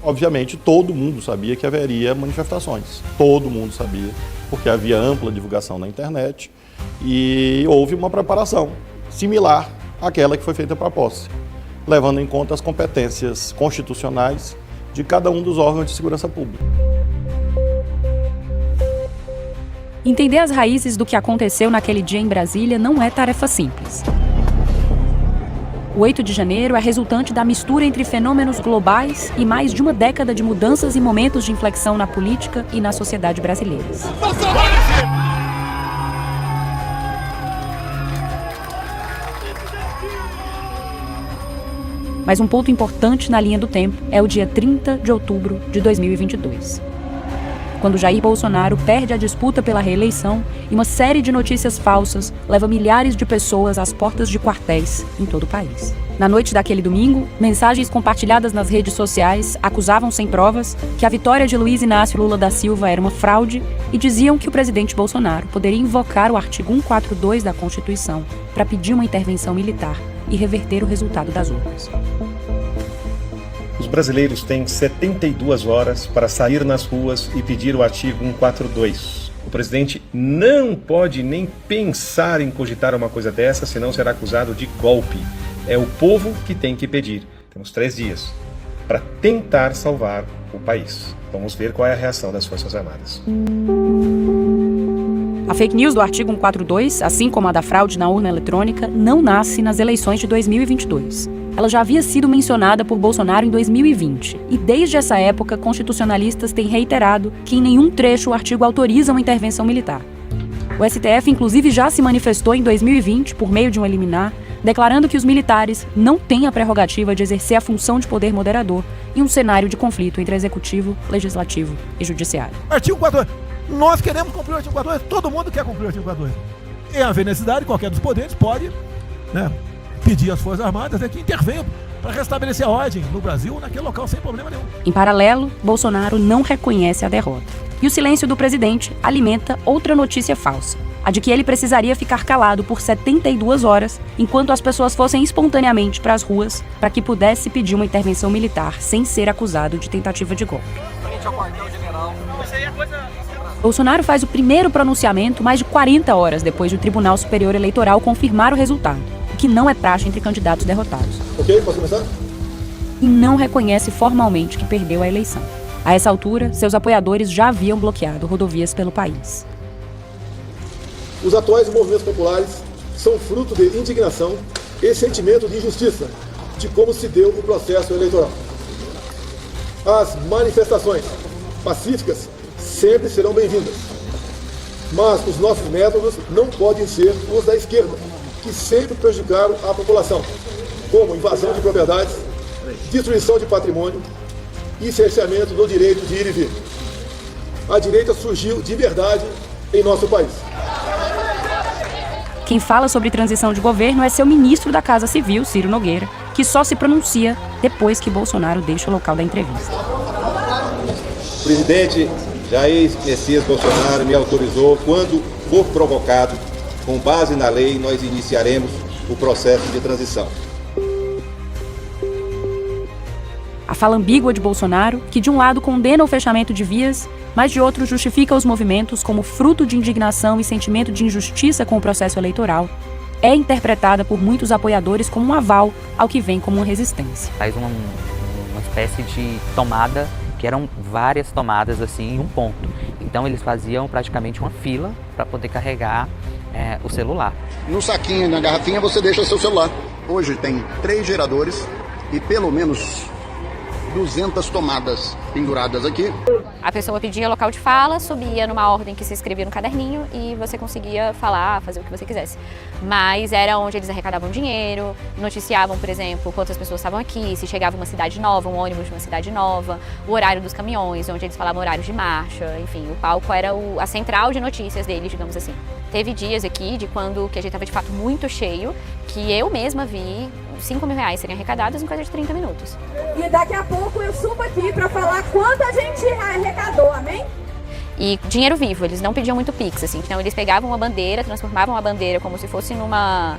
Obviamente, todo mundo sabia que haveria manifestações. Todo mundo sabia, porque havia ampla divulgação na internet e houve uma preparação similar àquela que foi feita para a posse, levando em conta as competências constitucionais de cada um dos órgãos de segurança pública. Entender as raízes do que aconteceu naquele dia em Brasília não é tarefa simples. O 8 de janeiro é resultante da mistura entre fenômenos globais e mais de uma década de mudanças e momentos de inflexão na política e na sociedade brasileiras. Mas um ponto importante na linha do tempo é o dia 30 de outubro de 2022. Quando Jair Bolsonaro perde a disputa pela reeleição e uma série de notícias falsas leva milhares de pessoas às portas de quartéis em todo o país. Na noite daquele domingo, mensagens compartilhadas nas redes sociais acusavam sem provas que a vitória de Luiz Inácio Lula da Silva era uma fraude e diziam que o presidente Bolsonaro poderia invocar o artigo 142 da Constituição para pedir uma intervenção militar e reverter o resultado das urnas. Os brasileiros têm 72 horas para sair nas ruas e pedir o artigo 142. O presidente não pode nem pensar em cogitar uma coisa dessa, senão será acusado de golpe. É o povo que tem que pedir. Temos 3 dias para tentar salvar o país. Vamos ver qual é a reação das Forças Armadas. A fake news do artigo 142, assim como a da fraude na urna eletrônica, não nasce nas eleições de 2022. Ela já havia sido mencionada por Bolsonaro em 2020. E desde essa época, constitucionalistas têm reiterado que em nenhum trecho o artigo autoriza uma intervenção militar. O STF, inclusive, já se manifestou em 2020, por meio de um liminar, declarando que os militares não têm a prerrogativa de exercer a função de poder moderador em um cenário de conflito entre executivo, legislativo e judiciário. Artigo 42. Nós queremos cumprir o artigo 42, todo mundo quer cumprir o artigo 42. Em haver necessidade, qualquer dos poderes pode, pedir às Forças Armadas que intervenham para restabelecer a ordem no Brasil, naquele local, sem problema nenhum. Em paralelo, Bolsonaro não reconhece a derrota. E o silêncio do presidente alimenta outra notícia falsa, a de que ele precisaria ficar calado por 72 horas, enquanto as pessoas fossem espontaneamente para as ruas, para que pudesse pedir uma intervenção militar sem ser acusado de tentativa de golpe. Bolsonaro faz o primeiro pronunciamento mais de 40 horas depois do Tribunal Superior Eleitoral confirmar o resultado, o que não é praxe entre candidatos derrotados. Ok, posso começar? E não reconhece formalmente que perdeu a eleição. A essa altura, seus apoiadores já haviam bloqueado rodovias pelo país. Os atuais movimentos populares são fruto de indignação e sentimento de injustiça de como se deu o processo eleitoral. As manifestações pacíficas sempre serão bem-vindas, mas os nossos métodos não podem ser os da esquerda, que sempre prejudicaram a população, como invasão de propriedades, destruição de patrimônio e cerceamento do direito de ir e vir. A direita surgiu de verdade em nosso país. Quem fala sobre transição de governo é seu ministro da Casa Civil, Ciro Nogueira, que só se pronuncia depois que Bolsonaro deixa o local da entrevista. O presidente Jair Messias Bolsonaro me autorizou, quando for provocado, com base na lei, nós iniciaremos o processo de transição. A fala ambígua de Bolsonaro, que de um lado condena o fechamento de vias, mas de outro justifica os movimentos como fruto de indignação e sentimento de injustiça com o processo eleitoral, é interpretada por muitos apoiadores como um aval ao que vem como uma resistência. Faz uma espécie de tomada, que eram várias tomadas assim em um ponto. Então eles faziam praticamente uma fila para poder carregar o celular. No saquinho, na garrafinha, você deixa seu celular. Hoje tem 3 geradores e pelo menos 200 tomadas penduradas aqui. A pessoa pedia local de fala, subia numa ordem que se escrevia no caderninho e você conseguia falar, fazer o que você quisesse. Mas era onde eles arrecadavam dinheiro, noticiavam, por exemplo, quantas pessoas estavam aqui, se chegava uma cidade nova, um ônibus de uma cidade nova, o horário dos caminhões, onde eles falavam horários de marcha, enfim, o palco era a central de notícias deles, digamos assim. Teve dias aqui que a gente estava de fato muito cheio, que eu mesma vi R$5.000 serem arrecadados em coisa de 30 minutos. E daqui a pouco eu subo aqui para falar quanto a gente arrecadou, amém? e dinheiro vivo, eles não pediam muito Pix, assim. Então eles pegavam uma bandeira, transformavam a bandeira como se fosse numa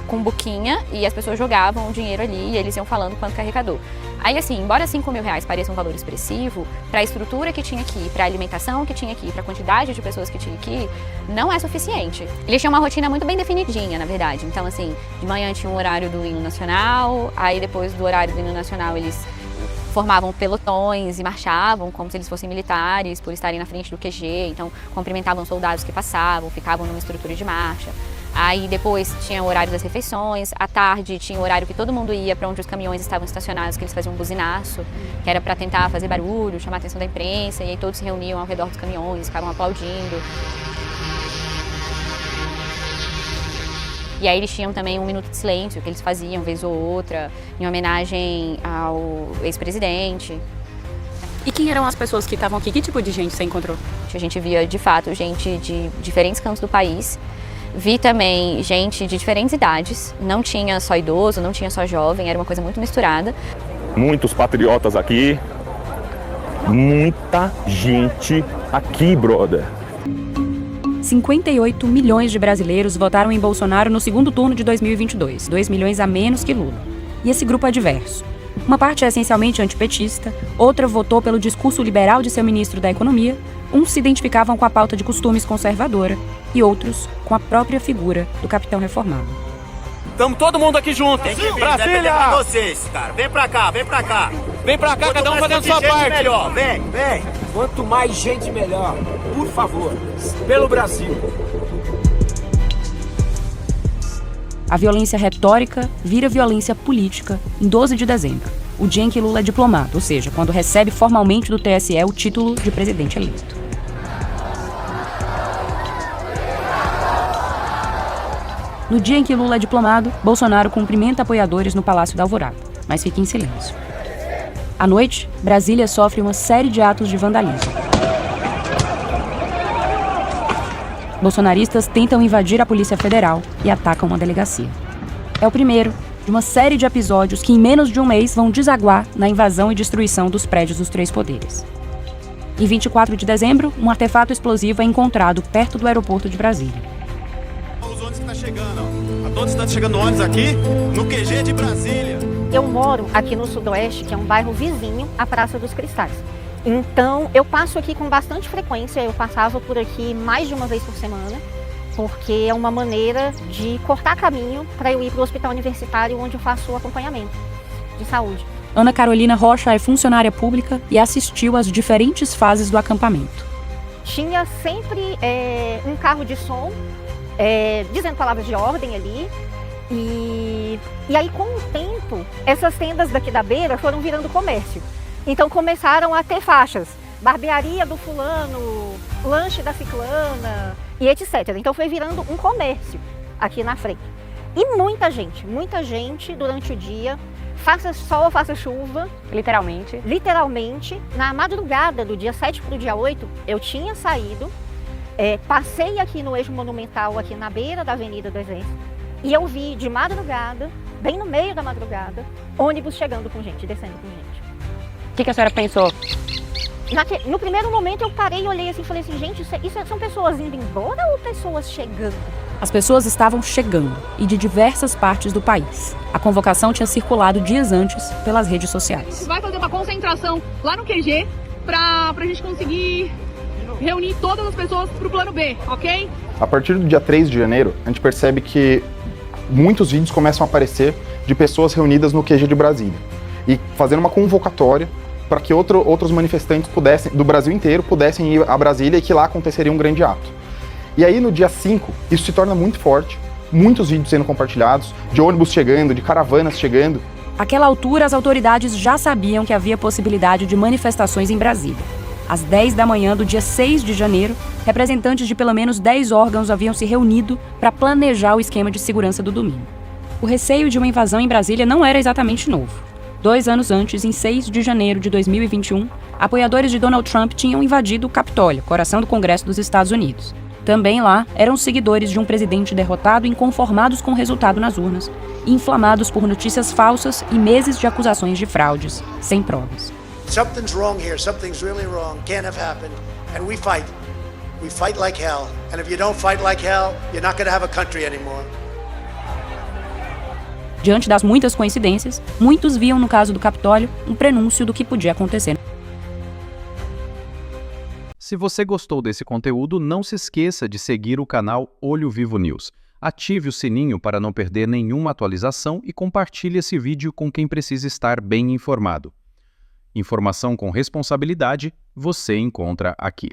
cumbuquinha e as pessoas jogavam o dinheiro ali e eles iam falando quanto que arrecadou. Aí assim, embora R$5.000 pareça um valor expressivo, para a estrutura que tinha aqui, para a alimentação que tinha aqui, para a quantidade de pessoas que tinha aqui, não é suficiente. Eles tinham uma rotina muito bem definidinha, na verdade. Então assim, de manhã tinha um horário do hino nacional, aí depois do horário do hino nacional eles formavam pelotões e marchavam como se eles fossem militares por estarem na frente do QG, então cumprimentavam soldados que passavam, ficavam numa estrutura de marcha. Aí depois tinha o horário das refeições, à tarde tinha o horário que todo mundo ia para onde os caminhões estavam estacionados, que eles faziam um buzinaço, que era para tentar fazer barulho, chamar a atenção da imprensa, e aí todos se reuniam ao redor dos caminhões, ficavam aplaudindo. E aí eles tinham também um minuto de silêncio, que eles faziam vez ou outra, em homenagem ao ex-presidente. E quem eram as pessoas que estavam aqui? Que tipo de gente você encontrou? A gente via, de fato, gente de diferentes cantos do país. Vi também gente de diferentes idades. Não tinha só idoso, não tinha só jovem, era uma coisa muito misturada. Muitos patriotas aqui. Muita gente aqui, brother. 58 milhões de brasileiros votaram em Bolsonaro no segundo turno de 2022, 2 milhões a menos que Lula. E esse grupo é diverso. Uma parte é essencialmente antipetista, outra votou pelo discurso liberal de seu ministro da Economia, uns se identificavam com a pauta de costumes conservadora e outros com a própria figura do capitão reformado. Estamos todo mundo aqui junto. Brasília! Vocês, cara. Vem pra cá, vem pra cá. Vem pra cá, cada um fazendo sua parte. Melhor. Vem, vem. Quanto mais gente, melhor. Por favor. Pelo Brasil. A violência retórica vira violência política em 12 de dezembro, o dia em que Lula é diplomado, ou seja, quando recebe formalmente do TSE o título de presidente eleito. No dia em que Lula é diplomado, Bolsonaro cumprimenta apoiadores no Palácio da Alvorada, mas fica em silêncio. À noite, Brasília sofre uma série de atos de vandalismo. Bolsonaristas tentam invadir a Polícia Federal e atacam uma delegacia. É o primeiro de uma série de episódios que em menos de um mês vão desaguar na invasão e destruição dos prédios dos três poderes. Em 24 de dezembro, um artefato explosivo é encontrado perto do aeroporto de Brasília. Os ônibus que tá chegando, ó. A todos estão chegando ônibus aqui no QG de Brasília. Eu moro aqui no Sudoeste, que é um bairro vizinho à Praça dos Cristais. Então, eu passo aqui com bastante frequência, eu passava por aqui mais de uma vez por semana, porque é uma maneira de cortar caminho para eu ir para o hospital universitário, onde eu faço o acompanhamento de saúde. Ana Carolina Rocha é funcionária pública e assistiu às diferentes fases do acampamento. Tinha sempre um carro de som, dizendo palavras de ordem ali, e aí com o tempo, essas tendas daqui da beira foram virando comércio. Então começaram a ter faixas, barbearia do fulano, lanche da ciclana e etc. Então foi virando um comércio aqui na frente. E muita gente durante o dia, faça sol, faça chuva. Literalmente, na madrugada do dia 7 para o dia 8, eu tinha saído, passei aqui no eixo monumental, aqui na beira da Avenida do Exército, e eu vi de madrugada, bem no meio da madrugada, ônibus chegando com gente, descendo com gente. O que a senhora pensou? No primeiro momento eu parei e olhei assim e falei assim, gente, são pessoas indo embora ou pessoas chegando? As pessoas estavam chegando, e de diversas partes do país. A convocação tinha circulado dias antes pelas redes sociais. Vai fazer uma concentração lá no QG pra gente conseguir reunir todas as pessoas pro plano B, ok? A partir do dia 3 de janeiro, a gente percebe que muitos vídeos começam a aparecer de pessoas reunidas no QG de Brasília e fazendo uma convocatória para que outros manifestantes do Brasil inteiro pudessem ir a Brasília e que lá aconteceria um grande ato. E aí no dia 5, isso se torna muito forte, muitos vídeos sendo compartilhados, de ônibus chegando, de caravanas chegando. Àquela altura, as autoridades já sabiam que havia possibilidade de manifestações em Brasília. Às 10 da manhã do dia 6 de janeiro, representantes de pelo menos 10 órgãos haviam se reunido para planejar o esquema de segurança do domingo. O receio de uma invasão em Brasília não era exatamente novo. 2 anos antes, em 6 de janeiro de 2021, apoiadores de Donald Trump tinham invadido o Capitólio, coração do Congresso dos Estados Unidos. Também lá eram seguidores de um presidente derrotado, inconformados com o resultado nas urnas, e inflamados por notícias falsas e meses de acusações de fraudes, sem provas. something's wrong here, something's really wrong, can't have happened, and we fight. We fight like hell, and if you don't fight like hell, you're not going to have a country anymore. Diante das muitas coincidências, muitos viam no caso do Capitólio um prenúncio do que podia acontecer. Se você gostou desse conteúdo, não se esqueça de seguir o canal Olho Vivo News. Ative o sininho para não perder nenhuma atualização e compartilhe esse vídeo com quem precisa estar bem informado. Informação com responsabilidade você encontra aqui.